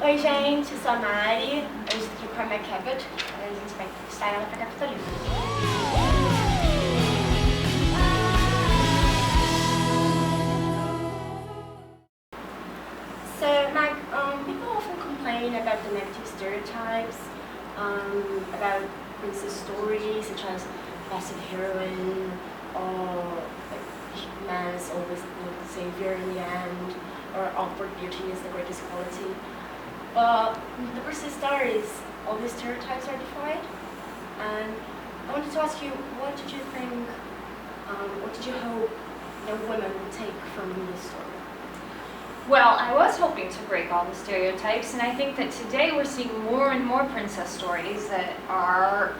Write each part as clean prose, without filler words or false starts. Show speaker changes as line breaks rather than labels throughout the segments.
Oi gente, eu sou a Mari, hoje estou aqui com a Meg Cabot, a gente vai entrevistar ela para a Capitolina. So Meg, people often complain about the negative stereotypes about princess stories such as passive heroine or like man's always the savior in the end, or awkward beauty is the greatest quality. But the princess stories, all these stereotypes are defied. And I wanted to ask you, what did you think, what did you hope young women would take from this story?
Well, I was hoping to break all the stereotypes, and I think that today we're seeing more and more princess stories that are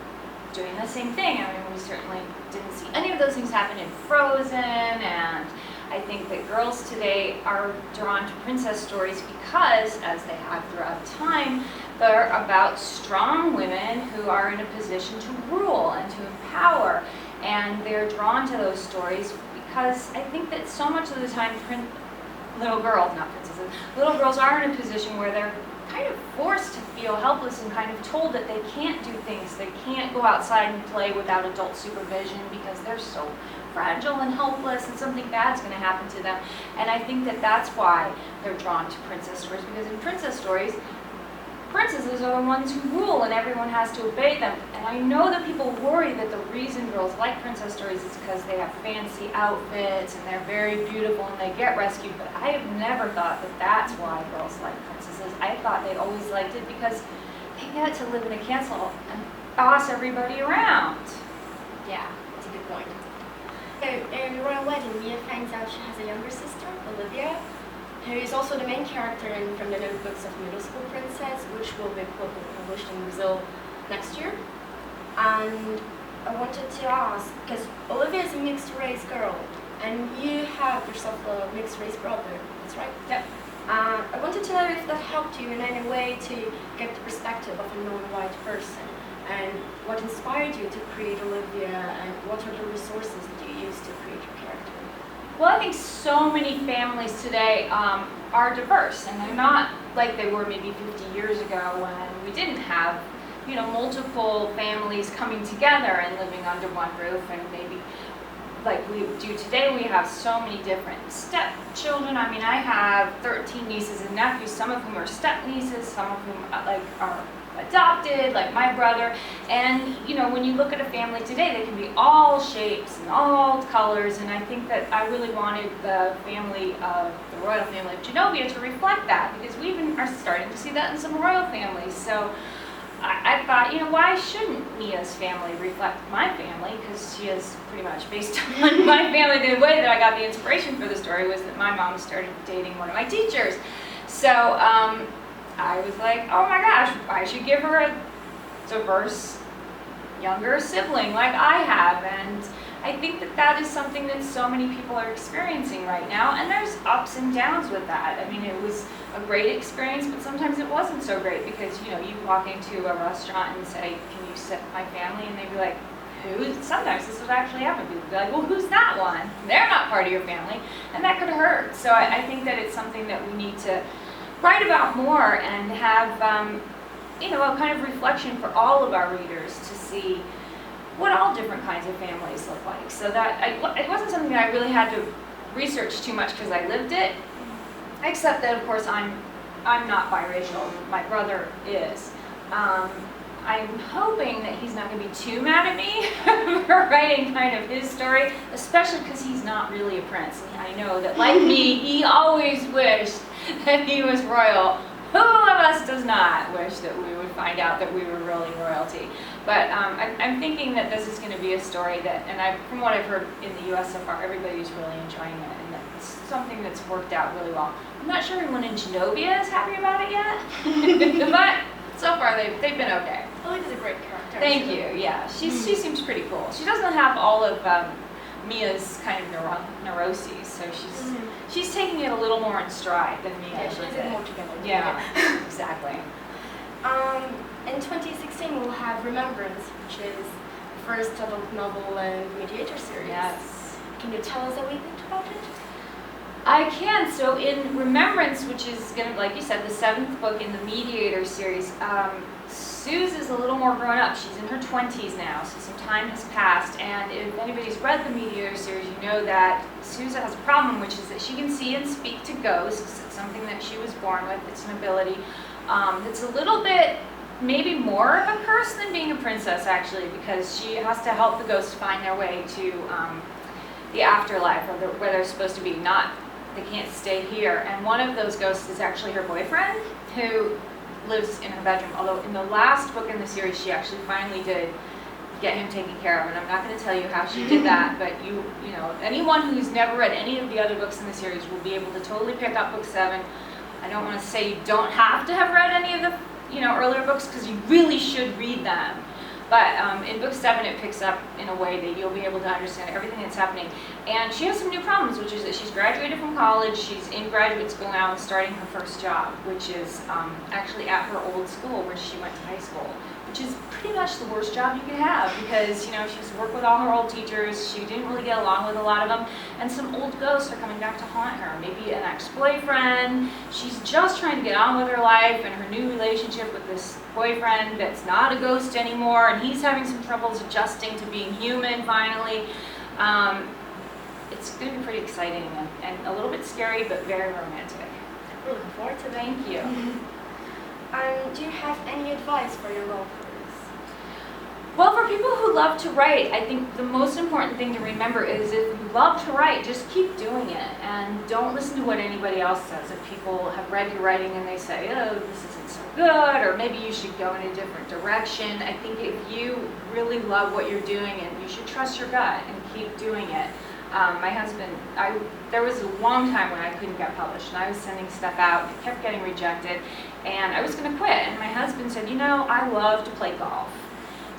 doing the same thing. I mean, we certainly didn't see any of those things happen in Frozen, and I think that girls today are drawn to princess stories because, as they have throughout time, they're about strong women who are in a position to rule and to empower. And they're drawn to those stories because I think that so much of the time little girls are in a position where they're kind of forced to feel helpless and kind of told that they can't do things. They can't go outside and play without adult supervision because they're so fragile and helpless and something bad's going to happen to them. And I think that that's why they're drawn to princess stories, because in princess stories, princesses are the ones who rule and everyone has to obey them. And I know that people worry that the reason girls like princess stories is because they have fancy outfits and they're very beautiful and they get rescued, but I have never thought that that's why girls like princesses. I thought they always liked it because they get to live in a castle and boss everybody around.
Yeah, that's a good point. So in the royal wedding, Mia finds out she has a younger sister, Olivia, who is also the main character from the notebooks of Middle School Princess, which will be published in Brazil next year. And I wanted to ask, because Olivia is a mixed-race girl, and you have yourself a mixed-race brother, that's right?
Yep.
I wanted to know if that helped you in any way to get the perspective of a non-white person, and what inspired you to create Olivia, and what are the resources that you use to create your character?
Well, I think so many families today are diverse, and they're not like they were maybe 50 years ago when we didn't have, you know, multiple families coming together and living under one roof, and maybe like we do today, we have so many different stepchildren. I mean, I have 13 nieces and nephews, some of whom are step nieces, some of whom like are adopted, like my brother. And you know, when you look at a family today, they can be all shapes and all colors, and I think that I really wanted the family of the royal family of Genovia to reflect that, because we even are starting to see that in some royal families. So I thought, you know, why shouldn't Mia's family reflect my family, because she is pretty much based on my family. The way that I got the inspiration for the story was that my mom started dating one of my teachers. So I was like, oh my gosh, I should give her a diverse younger sibling like I have. And I think that that is something that so many people are experiencing right now, and there's ups and downs with that. I mean, it was a great experience, but sometimes it wasn't so great, because you know, you walk into a restaurant and say, can you sit my family? And they'd be like, who? Sometimes this would actually happen. People would be like, well, who's that one? They're not part of your family, and that could hurt. So I think that it's something that we need to write about more and have, you know, a kind of reflection for all of our readers to see what all different kinds of families look like. So that it wasn't something that I really had to research too much, because I lived it. Except that, of course, I'm not biracial. My brother is. I'm hoping that he's not going to be too mad at me for writing kind of his story, especially because he's not really a prince. And I know that, like me, he always wished that he was royal. Who of us does not wish that we would find out that we were really royalty? But I'm thinking that this is going to be a story that, and from what I've heard in the U.S. so far, everybody's really enjoying it, and it's something that's worked out really well. I'm not sure everyone in Genovia is happy about it yet, but so far they've been okay.
Olivia's a great character.
Thank you. Yeah, she seems pretty cool. She doesn't have all of Mia's kind of neuroses, so she's taking it a little more in stride than Mia.
Yeah, she has it more together.
Yeah, exactly.
In 2016, we'll have Remembrance, which is the first adult novel and mediator series.
Yes.
Can you tell us a wee bit about it?
I can. So in Remembrance, which is going to, like you said, the 7th book in the Mediator series, Suze is a little more grown up. She's in her 20s now, so some time has passed. And if anybody's read the Mediator series, you know that Suze has a problem, which is that she can see and speak to ghosts. It's something that she was born with. It's an ability that's a little bit, maybe more of a curse than being a princess, actually, because she has to help the ghosts find their way to the afterlife, or where they're supposed to be. They can't stay here. And one of those ghosts is actually her boyfriend, who lives in her bedroom. Although in the last book in the series, she actually finally did get him taken care of. And I'm not going to tell you how she did that, but you know, anyone who's never read any of the other books in the series will be able to totally pick up book 7. I don't want to say you don't have to have read any of the earlier books, because you really should read them. But in book 7, it picks up in a way that you'll be able to understand everything that's happening. And she has some new problems, which is that she's graduated from college, she's in graduate school now and starting her first job, which is actually at her old school where she went to high school, which is pretty much the worst job you could have, because she has to work with all her old teachers. She didn't really get along with a lot of them, and some old ghosts are coming back to haunt her. Maybe an ex-boyfriend. She's just trying to get on with her life and her new relationship with this boyfriend that's not a ghost anymore, and he's having some troubles adjusting to being human finally. It's going to be pretty exciting and a little bit scary, but very romantic.
We're looking forward to that.
Thank you.
Do you have any advice for your golfers?
Well, for people who love to write, I think the most important thing to remember is if you love to write, just keep doing it, and don't listen to what anybody else says. If people have read your writing and they say, oh, this isn't so good, or maybe you should go in a different direction, I think if you really love what you're doing, and you should trust your gut and keep doing it. My husband, there was a long time when I couldn't get published, and I was sending stuff out, it kept getting rejected, and I was going to quit. And my husband said, I love to play golf,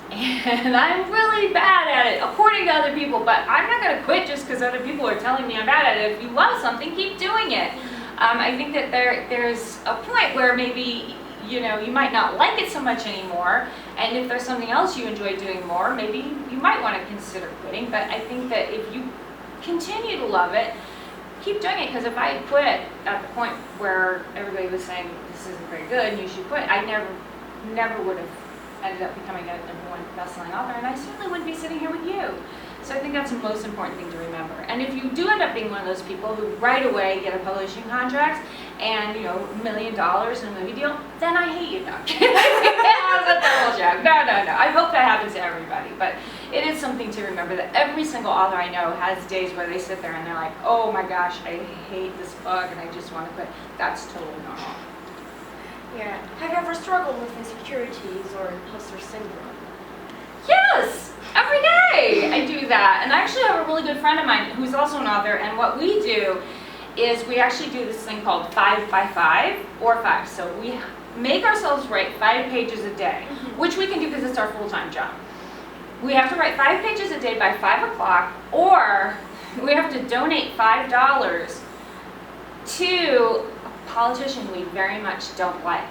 and I'm really bad at it, according to other people, but I'm not going to quit just because other people are telling me I'm bad at it. If you love something, keep doing it. I think that there's a point where maybe you might not like it so much anymore, and if there's something else you enjoy doing more, maybe you might want to consider quitting. But I think that if you continue to love it, keep doing it, because if I quit at the point where everybody was saying this isn't very good and you should quit, I never would have ended up becoming a #1 best-selling author, and I certainly wouldn't be sitting here with you. So I think that's the most important thing to remember. And if you do end up being one of those people who right away get a publishing contract and $1 million in a movie deal, then I hate you. No, I'm kidding. That was a terrible joke. No. I hope that happens to everybody, but it is something to remember that every single author I know has days where they sit there and they're like, oh my gosh, I hate this book and I just want to quit. That's totally normal.
Yeah. Have you ever struggled with insecurities or imposter syndrome?
Yes, every day I do that. And I actually have a really good friend of mine who's also an author, and what we do is we actually do this thing called 5 by 5 or 5. So we make ourselves write 5 pages a day, which we can do because it's our full-time job. We have to write 5 pages a day by 5 o'clock, or we have to donate $5 to a politician we very much don't like.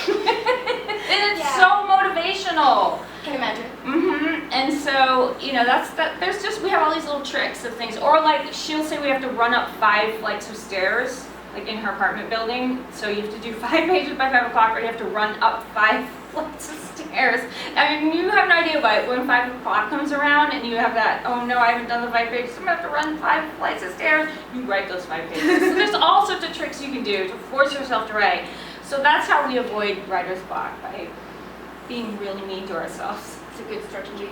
And it's so motivational.
Can you imagine?
And so, we have all these little tricks of things. Or like, she'll say we have to run up 5 flights of stairs, like in her apartment building. So you have to do 5 pages by 5 o'clock, or you have to run up 5 flights of stairs. I mean, you have no idea, but when 5 o'clock comes around and you have that, oh no, I haven't done the 5 pages, so I'm gonna have to run 5 flights of stairs, you write those 5 pages. So there's all sorts of tricks you can do to force yourself to write. So that's how we avoid writer's block, by being really mean to ourselves.
It's a good strategy.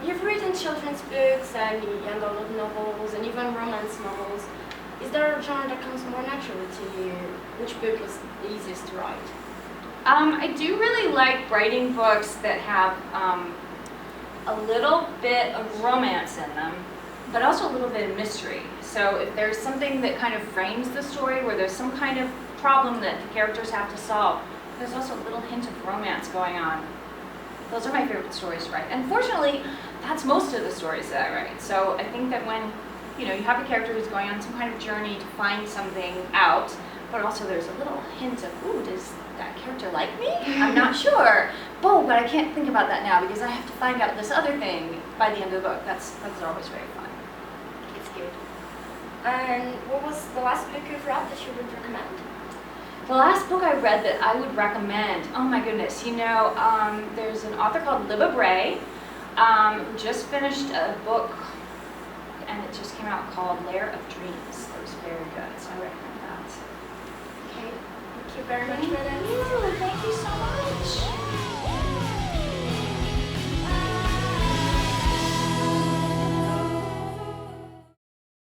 You've written children's books and young adult novels and even romance novels. Is there a genre that comes more naturally to you? Which book was the easiest to write?
I do really like writing books that have a little bit of romance in them, but also a little bit of mystery. So if there's something that kind of frames the story, where there's some kind of problem that the characters have to solve, there's also a little hint of romance going on. Those are my favorite stories to write. And fortunately, that's most of the stories that I write. So I think that when you have a character who's going on some kind of journey to find something out, but also there's a little hint of, ooh, does that character like me? I'm not sure. Oh, but I can't think about that now because I have to find out this other thing by the end of the book. That's always very fun.
It's good. And what was the last book you've read that you would recommend?
The last book I read that I would recommend, oh my goodness, you know, there's an author called Libba Bray, who just finished a book, and it just came out called Lair of Dreams. It was very good, so I recommend that.
Okay, thank you very much for that.
Thank you so much.